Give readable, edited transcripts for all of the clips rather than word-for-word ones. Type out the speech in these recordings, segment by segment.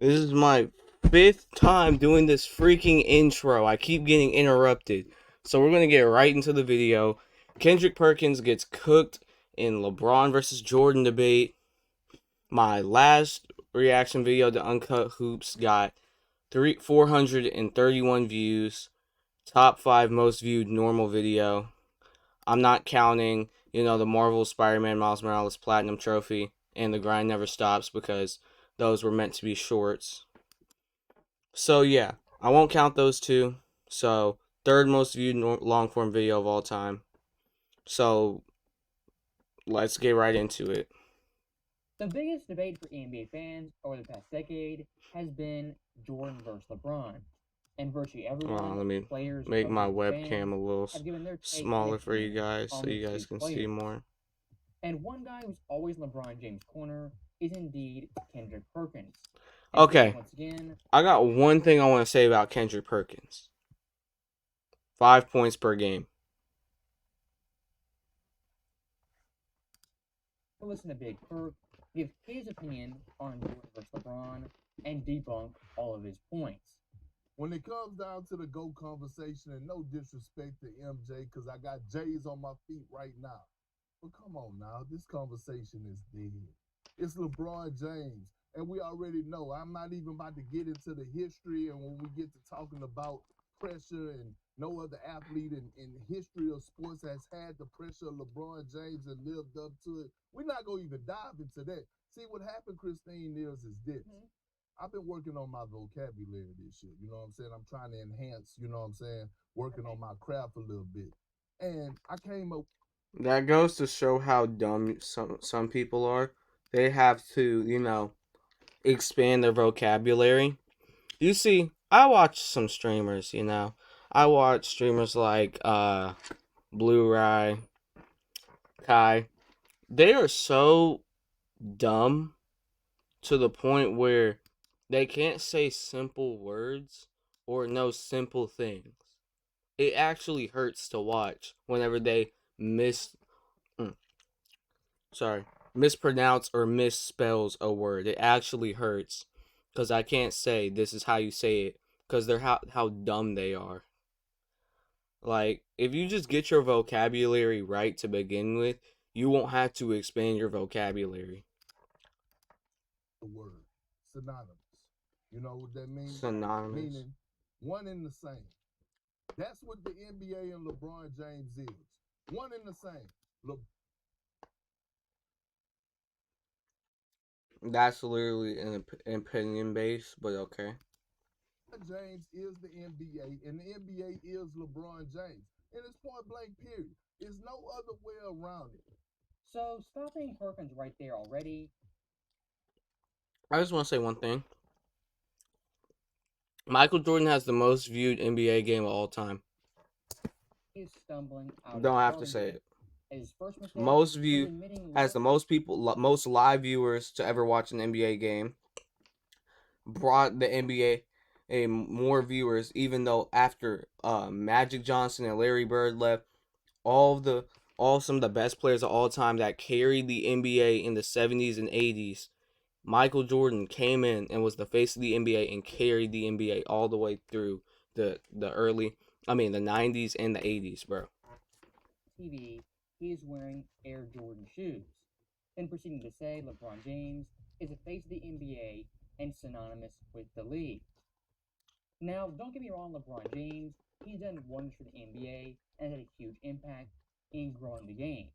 This is my fifth time doing this freaking intro. I keep getting interrupted. So we're going to get right into the video. Kendrick Perkins gets cooked in LeBron versus Jordan debate. My last reaction video to Uncut Hoops got 431 views. Top 5 most viewed normal video. I'm not counting, the Marvel Spider-Man Miles Morales Platinum Trophy and The Grind Never Stops because those were meant to be shorts. So yeah, I won't count those two. So third most viewed long form video of all time. So let's get right into it. The biggest debate for NBA fans over the past decade has been Jordan versus LeBron, and virtually everyone, Let me players, make coaches, my and webcam a fans, little have given their take and smaller for you opinion guys on so these you two guys can see players. more. And one guy who's always in LeBron James' corner is indeed Kendrick Perkins. And Okay, once again, I got one thing I want to say about Kendrick Perkins. 5 points per game. we'll listen to Big Perk give his opinion on Jordan versus LeBron and debunk all of his points. When it comes down to the GOAT conversation, and no disrespect to MJ, because I got J's on my feet right now. But come on now, this conversation is dead. It's LeBron James. And we already know, I'm not even about to get into the history. And when we get to talking about pressure, and no other athlete in history of sports has had the pressure of LeBron James and lived up to it, we're not going to even dive into that. See, what happened, Christine Niels, is this. I've been working on my vocabulary this year. You know what I'm saying? I'm trying to enhance, you know what I'm saying, working on my craft a little bit. And I came up. That goes to show how dumb some people are. They have to, expand their vocabulary. You see, I watch some streamers. I watch streamers like Blue Rye, Kai. They are so dumb to the point where they can't say simple words or know simple things. It actually hurts to watch whenever they mm, mispronounce or misspells a word. It actually hurts because I can't say this is how you say it because they're how dumb they are. Like, if you just get your vocabulary right to begin with, you won't have to expand your vocabulary. The word synonymous. You know what that means? Synonymous. Meaning one and the same. That's what the NBA and LeBron James is. One and the same. That's literally an opinion base, but okay. James is the NBA, and the NBA is LeBron James. And it's point blank, period. There's no other way around it. So, stopping Perkins right there already. I just want to say one thing. Michael Jordan has the most viewed NBA game of all time. He's stumbling out. Don't have to say it. His first mistake most view has the most people, most live viewers to ever watch an NBA game. Brought the NBA more viewers, even though after Magic Johnson and Larry Bird left, some of the best players of all time that carried the NBA in the 70s and 80s. Michael Jordan came in and was the face of the NBA and carried the NBA all the way through the 90s and the 80s, bro. TV, he is wearing Air Jordan shoes. Then proceeding to say LeBron James is the face of the NBA and synonymous with the league. Now, don't get me wrong, LeBron James, he's done wonders for the NBA and had a huge impact in growing the game.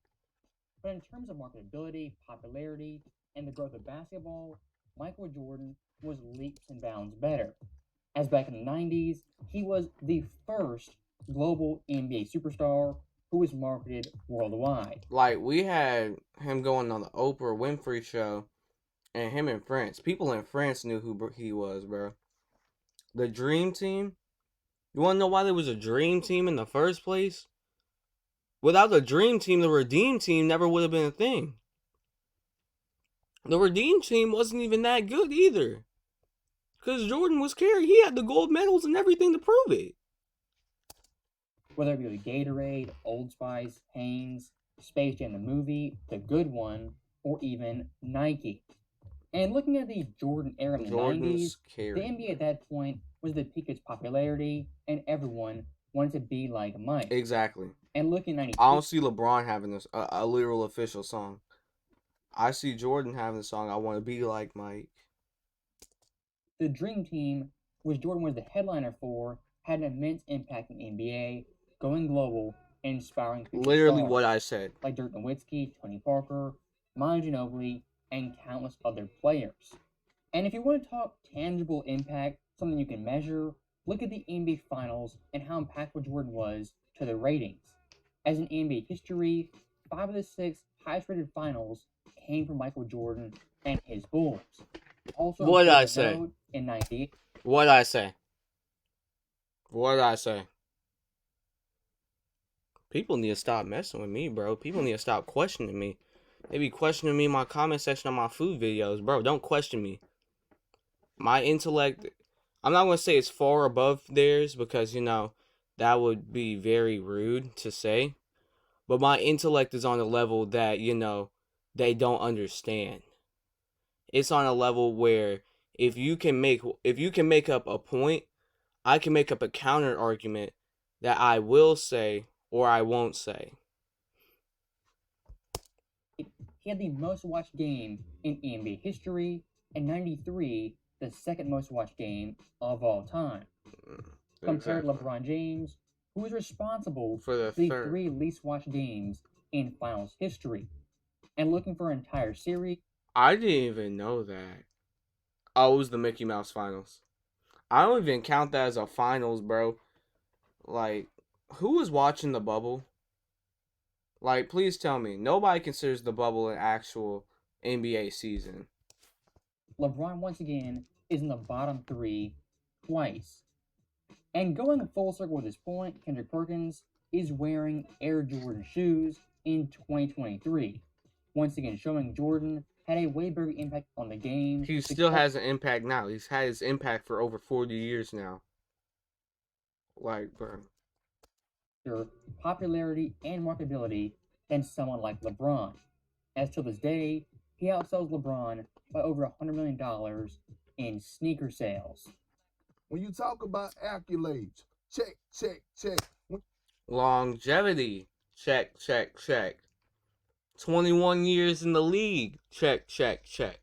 But in terms of marketability, popularity, and the growth of basketball, Michael Jordan was leaps and bounds better. As back in the 90s, he was the first global NBA superstar who was marketed worldwide. Like, we had him going on the Oprah Winfrey show, and him in France. People in France knew who he was, bro. The Dream Team. You want to know why there was a Dream Team in the first place? Without the Dream Team, the Redeem Team never would have been a thing. The Redeem Team wasn't even that good either. Because Jordan was carried. He had the gold medals and everything to prove it. Whether it be with Gatorade, Old Spice, Hanes, Space Jam the movie, The Good One, or even Nike. And looking at the Jordan era in the 90s, Jordan's the carry. NBA at that point was the peak of its popularity, and everyone wanted to be like Mike. Exactly. And looking at I 92, don't see LeBron having a literal official song. I see Jordan having a song. I want to be like Mike. the Dream Team, which Jordan was the headliner for, had an immense impact in the NBA, going global and inspiring future Literally stars what I said. like Dirk Nowitzki, Tony Parker, Manu Ginobili, and countless other players. And if you want to talk tangible impact, something you can measure, look at the NBA Finals and how impactful Jordan was to the ratings. As in NBA history, 5 of the 6 highest rated finals came from Michael Jordan and his Bulls. Also What did I important to say? note, in 98, What did I say? What did I say? People need to stop messing with me, bro. People need to stop questioning me. They be questioning me in my comment section on my food videos. Bro, don't question me. My intellect, I'm not going to say it's far above theirs because, that would be very rude to say. But my intellect is on a level that, they don't understand. It's on a level where if you can make up a point, I can make up a counter argument that I will say or I won't say. he had the most watched game in NBA history, and 93, the second most watched game of all time. Compared to Exactly. LeBron James, who is responsible For the for the third. 3 least watched games in finals history. And looking for an entire series, I didn't even know that. Oh, it was the Mickey Mouse finals. I don't even count that as a finals, bro. Like, who was watching the bubble? Like, please tell me. Nobody considers the bubble an actual NBA season. LeBron once again is in the bottom 3 twice. And going full circle with this point, Kendrick Perkins is wearing Air Jordan shoes in 2023. Once again, showing Jordan had a way bigger impact on the game. He still has an impact now. He's had his impact for over 40 years now. Like, bro. Popularity and marketability than someone like LeBron. As to this day, he outsells LeBron by over $100 million in sneaker sales. When you talk about accolades, check, check, check. Longevity. Check, check, check. 21 years in the league. Check, check, check.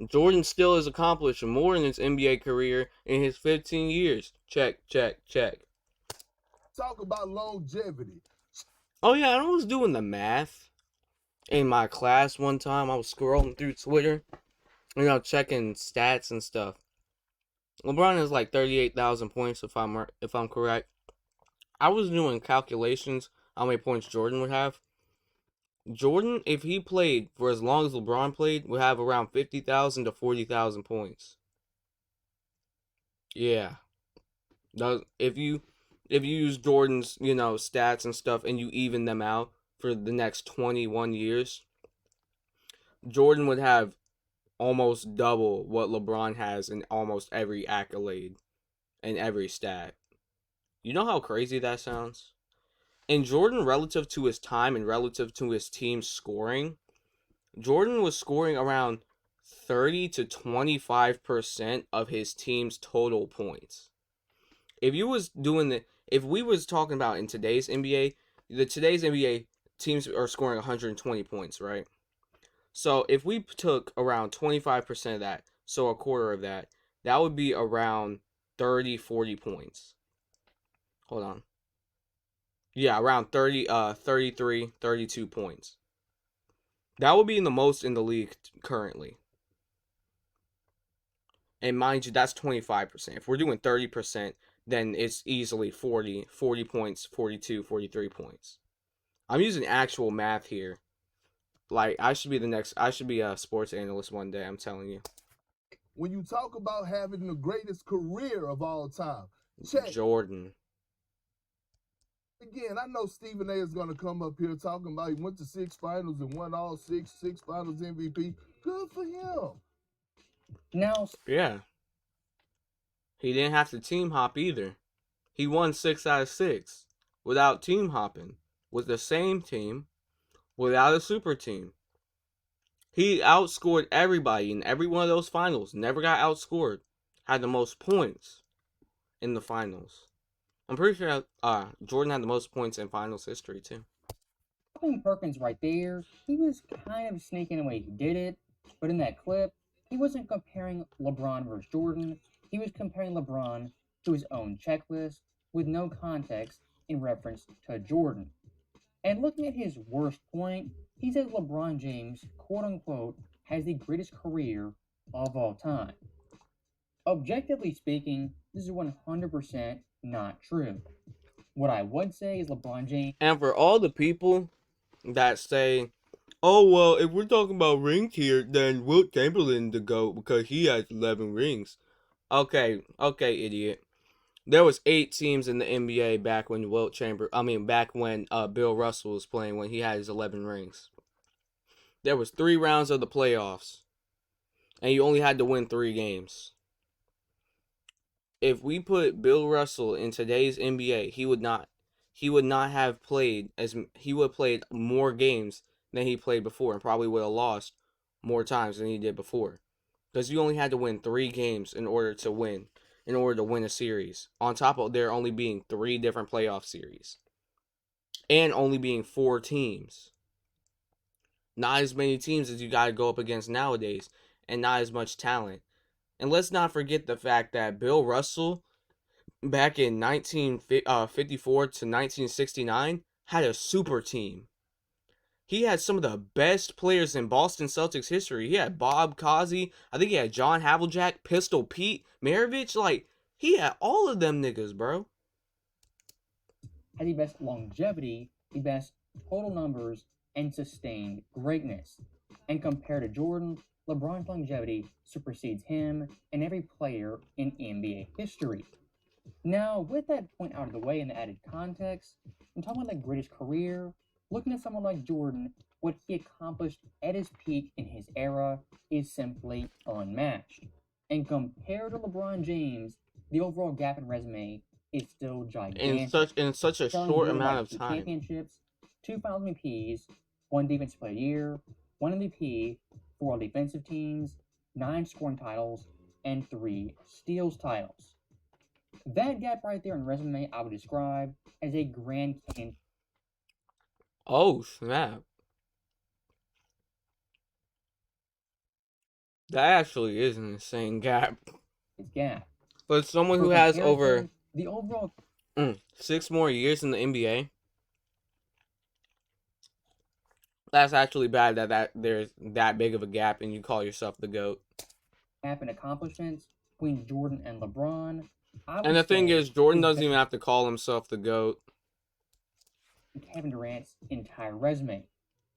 Jordan still has accomplished more in his NBA career in his 15 years. Check, check, check. Talk about longevity. Oh, yeah, I was doing the math in my class one time. I was scrolling through Twitter, checking stats and stuff. LeBron has like 38,000 points if I'm correct. I was doing calculations how many points Jordan would have. Jordan, if he played for as long as LeBron played, would have around 50,000 to 40,000 points. Yeah. If you use Jordan's, stats and stuff and you even them out for the next 21 years, Jordan would have almost double what LeBron has in almost every accolade and every stat. You know how crazy that sounds? And Jordan, relative to his time and relative to his team's scoring, Jordan was scoring around 30 to 25% of his team's total points. If we was talking about in today's NBA, today's NBA teams are scoring 120 points, right? So if we took around 25% of that, so a quarter of that, that would be around 30, 40 points. Hold on. Yeah, around 33, 32 points. That would be in the most in the league currently. And mind you, that's 25%. If we're doing 30%, then it's easily 40 points, 42, 43 points. I'm using actual math here. Like, I should be a sports analyst one day, I'm telling you. When you talk about having the greatest career of all time, check. Jordan. Again, I know Stephen A is going to come up here talking about he went to 6 finals and won all six finals MVP. Good for him. Now, Yeah. He didn't have to team hop either. He won 6 out of 6 without team hopping, with the same team, without a super team. He outscored everybody in every one of those finals. Never got outscored. Had the most points in the finals. I'm pretty sure Jordan had the most points in finals history too. Stopping Perkins right there, he was kind of sneaking the way he did it, but in that clip, he wasn't comparing LeBron versus Jordan. He was comparing LeBron to his own checklist with no context in reference to Jordan. And looking at his worst point, he says LeBron James, quote unquote, has the greatest career of all time. Objectively speaking, this is 100% not true. What I would say is LeBron James. And for all the people that say, "Oh well, if we're talking about rings here, then Wilt Chamberlain the GOAT because he has 11 rings." Okay, idiot. There was 8 teams in the NBA back when back when Bill Russell was playing when he had his 11 rings. There was 3 rounds of the playoffs, and you only had to win 3 games. If we put Bill Russell in today's NBA, he would not have played as he would have played more games than he played before, and probably would have lost more times than he did before, because you only had to win 3 games in order to win a series. On top of there only being 3 different playoff series, and only being 4 teams, not as many teams as you got to go up against nowadays, and not as much talent. And let's not forget the fact that Bill Russell back in 1954 to 1969 had a super team. He had some of the best players in Boston Celtics history. He had Bob Cousy. I think he had John Havlicek, Pistol Pete, Maravich. Like, he had all of them niggas, bro. Has the best longevity, the best total numbers, and sustained greatness. And compared to Jordan, LeBron's longevity supersedes him and every player in NBA history. Now, with that point out of the way and the added context, I'm talking about the greatest career. Looking at someone like Jordan, what he accomplished at his peak in his era is simply unmatched. And compared to LeBron James, the overall gap in resume is still gigantic. In such a Selling short Jordan by amount of 2 time. championships, 2 Finals MVPs, 1 Defensive Player of the Year, 1 MVP, 4 defensive teams, 9 scoring titles, and 3 steals titles. That gap right there in resume I would describe as a Grand Canyon. Oh snap! That actually is an insane gap. Gap. But someone For who has over comparison, the overall 6 more years in the NBA, that's actually bad that there's that big of a gap and you call yourself the GOAT. gap in accomplishments between Jordan and LeBron, I And would the thing say is, Jordan is doesn't even have to call himself the GOAT. Kevin Durant's entire resume.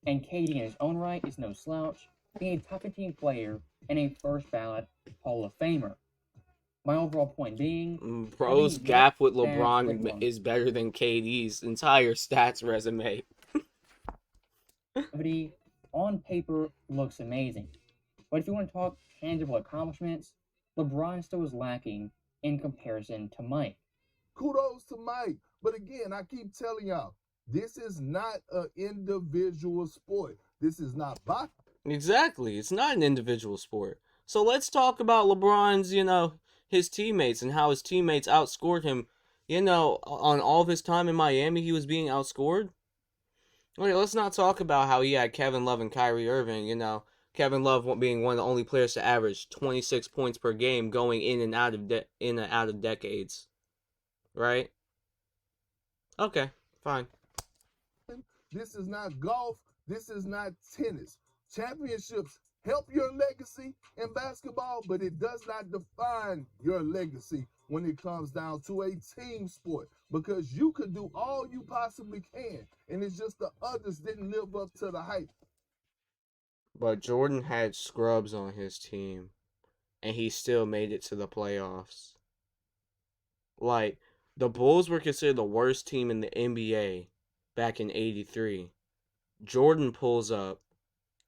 And KD in his own right is no slouch, being a top 15 player and a first ballot Hall of Famer. My overall point being, Bro's having gap with stats LeBron is better than KD's entire stats resume. longevity on paper looks amazing. But if you want to talk tangible accomplishments, LeBron still is lacking in comparison to Mike. Kudos to Mike. But again, I keep telling y'all, this is not an individual sport. This is not boxing. Exactly. It's not an individual sport. So let's talk about LeBron's, his teammates and how his teammates outscored him. On all of his time in Miami, he was being outscored. Okay, let's not talk about how he had Kevin Love and Kyrie Irving. Kevin Love being one of the only players to average 26 points per game going in and out of decades. Right? Okay, fine. This is not golf. This is not tennis. Championships help your legacy in basketball, but it does not define your legacy when it comes down to a team sport, because you can do all you possibly can, and it's just the others didn't live up to the hype. But Jordan had scrubs on his team, and he still made it to the playoffs. Like, the Bulls were considered the worst team in the NBA back in '83. Jordan pulls up,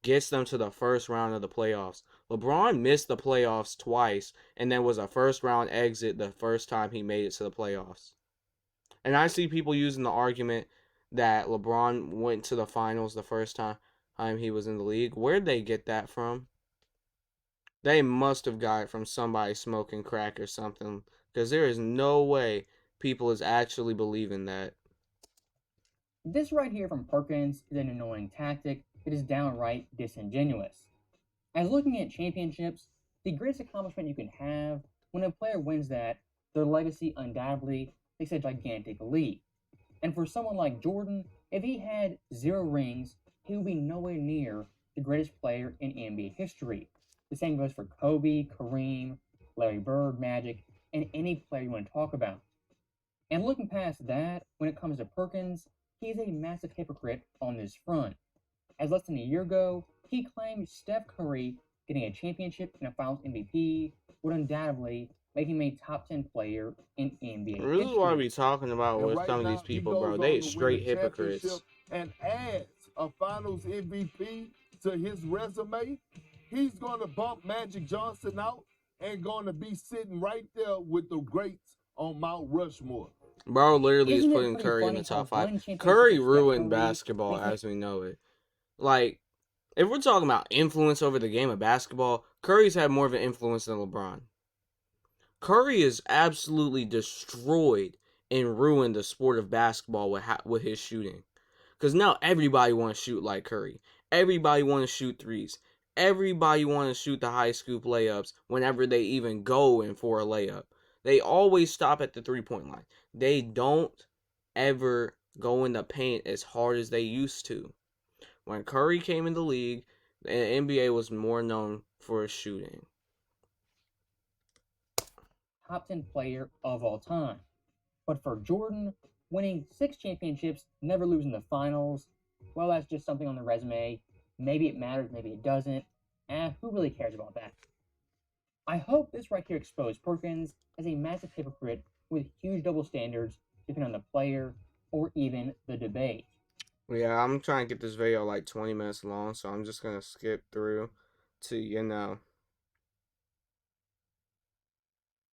gets them to the first round of the playoffs. LeBron missed the playoffs twice and then was a first round exit the first time he made it to the playoffs. And I see people using the argument that LeBron went to the finals the first time. time he was in the league. Where'd they get that from? They must have got it from somebody smoking crack or something, because there is no way people is actually believing that. This right here from Perkins is an annoying tactic that is downright disingenuous. As looking at championships, the greatest accomplishment you can have when a player wins that, their legacy undoubtedly takes a gigantic leap. And for someone like Jordan, if he had 0 rings, he would be nowhere near the greatest player in NBA history. The same goes for Kobe, Kareem, Larry Bird, Magic, and any player you want to talk about. And looking past that, when it comes to Perkins, he's a massive hypocrite on this front. As less than a year ago, he claimed Steph Curry getting a championship and a Finals MVP would undoubtedly make him a top 10 player in NBA This is what history. we talking about And with right some of these now, he people, bro. goes They on to win a straight championship hypocrites. and adds a finals MVP to his resume. He's going to bump Magic Johnson out and going to be sitting right there with the greats on Mount Rushmore. Bro literally is Isn't it putting pretty Curry in funny the how top five. one championship Curry for Steph ruined Curry basketball makes him as we know it. Like, if we're talking about influence over the game of basketball, Curry's had more of an influence than LeBron. Curry is absolutely destroyed and ruined the sport of basketball with his shooting. Because now everybody want to shoot like Curry. Everybody want to shoot threes. Everybody want to shoot the high scoop layups whenever they even go in for a layup. They always stop at the 3-point line. They don't ever go in the paint as hard as they used to. When Curry came in the league, the NBA was more known for his shooting. top 10 player of all time. But for Jordan, winning 6 championships, never losing the finals, well, that's just something on the resume. Maybe it matters, maybe it doesn't. Who really cares about that? I hope this right here exposed Perkins as a massive hypocrite with huge double standards, depending on the player or even the debate. Yeah, I'm trying to get this video like 20 minutes long, so I'm just going to skip through to,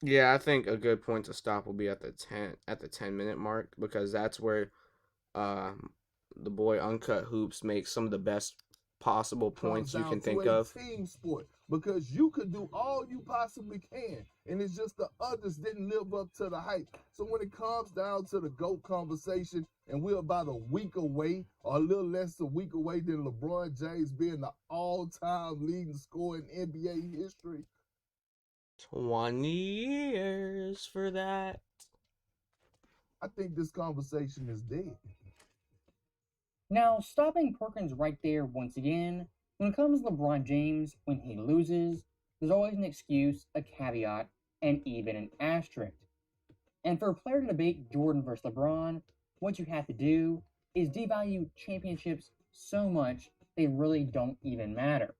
Yeah, I think a good point to stop will be at the 10-minute mark, because that's where um the boy Uncut Hoops makes some of the best possible Comes points you down can to think a of. team sport because you can do all you possibly can, and it's just the others didn't live up to the hype. So when it comes down to the GOAT conversation, and we're about a week away, or a little less than a week away than LeBron James being the all-time leading scorer in NBA history, 20 years for that. I think this conversation is dead. Now, stopping Perkins right there once again, when it comes to LeBron James, when he loses, there's always an excuse, a caveat, and even an asterisk. And for a player to debate Jordan versus LeBron, what you have to do is devalue championships so much they really don't even matter.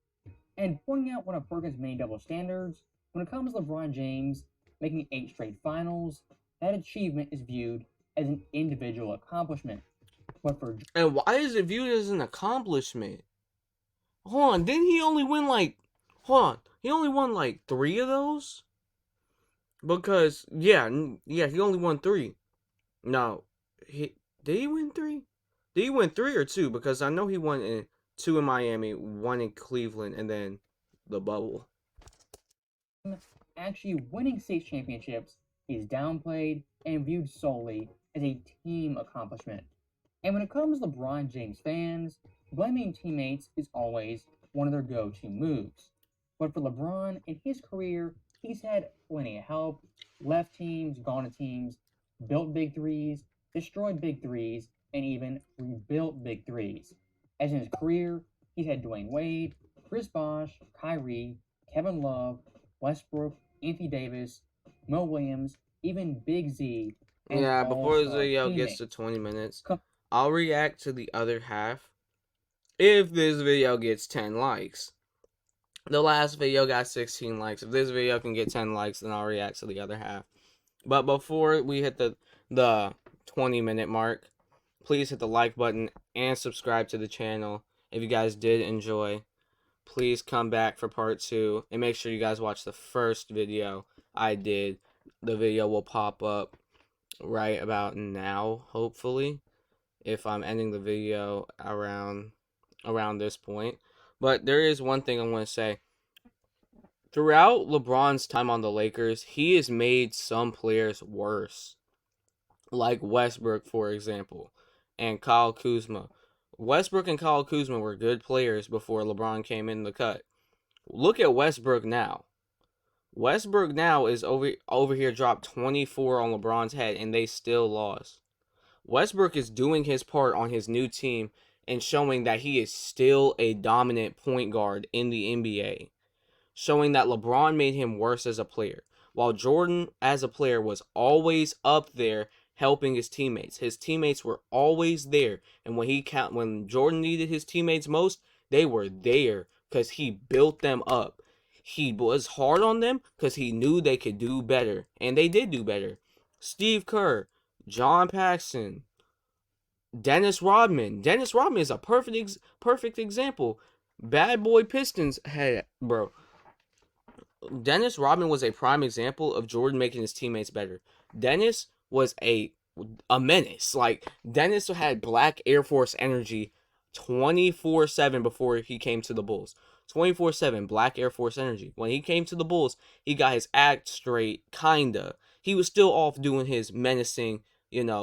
And pointing out one of Perkins' main double standards, when it comes to LeBron James making 8 straight finals, that achievement is viewed as an individual accomplishment. But for And why is it viewed as an accomplishment? Hold on, didn't he only win like hold on, he only won like 3 of those? Because yeah, he only won 3. No, he did he win 3? Did he win 3 or 2? Because I know he won 2 in Miami, 1 in Cleveland, and then the bubble. actually winning 6 championships is downplayed and viewed solely as a team accomplishment. And when it comes to LeBron James fans, blaming teammates is always one of their go to moves. But for LeBron in his career, he's had plenty of help, left teams, gone to teams, built big threes, destroyed big threes, and even rebuilt big threes. As in his career, he's had Dwayne Wade, Chris Bosh, Kyrie, Kevin Love, Westbrook, Anthony Davis, Mo Williams, even Big Z as Yeah, all before this star video gets to teammates. 20 minutes, I'll react to the other half if this video gets 10 likes. The last video got 16 likes. If this video can get 10 likes, then I'll react to the other half. But before we hit the 20-minute mark, please hit the like button and subscribe to the channel if you guys did enjoy. Please come back for part 2 and make sure you guys watch the first video I did. The video will pop up right about now, hopefully, if I'm ending the video around around this point. But there is one thing I want to say. Throughout LeBron's time on the Lakers, he has made some players worse, like Westbrook, for example, and Kyle Kuzma. Westbrook and Kyle Kuzma were good players before LeBron came in the cut. Look at Westbrook now. Westbrook now is over here dropped 24 on LeBron's head and they still lost. Westbrook is doing his part on his new team and showing that he is still a dominant point guard in the NBA, showing that LeBron made him worse as a player, while Jordan as a player was always up there helping his teammates. His teammates were always there, and when Jordan needed his teammates most, they were there because he built them up. He was hard on them because he knew they could do better, and they did do better. Steve Kerr, John Paxson, Dennis Rodman. Dennis Rodman is a perfect example. Bad boy Pistons had bro. Dennis Rodman was a prime example of Jordan making his teammates better. Dennis was a menace. Like Dennis had black Air Force energy 24/7 before he came to the Bulls. 24/7 black Air Force energy. When he came to the Bulls, he got his act straight kinda. He was still off doing his menacing,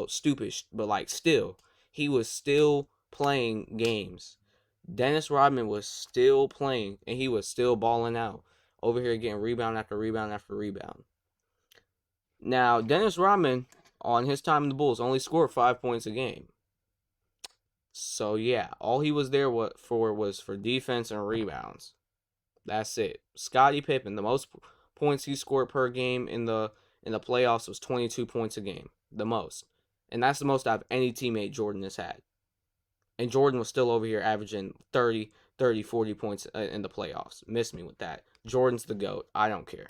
stupid, but like still, he was still playing games. Dennis Rodman was still playing and he was still balling out over here getting rebound after rebound after rebound. Now, Dennis Rodman, on his time in the Bulls, only scored 5 points a game. So, yeah, all he was there for was for defense and rebounds. That's it. Scottie Pippen, the most points he scored per game in the playoffs was 22 points a game. The most. And that's the most out of any teammate Jordan has had. And Jordan was still over here averaging 30, 40 points in the playoffs. Miss me with that. Jordan's the GOAT. I don't care.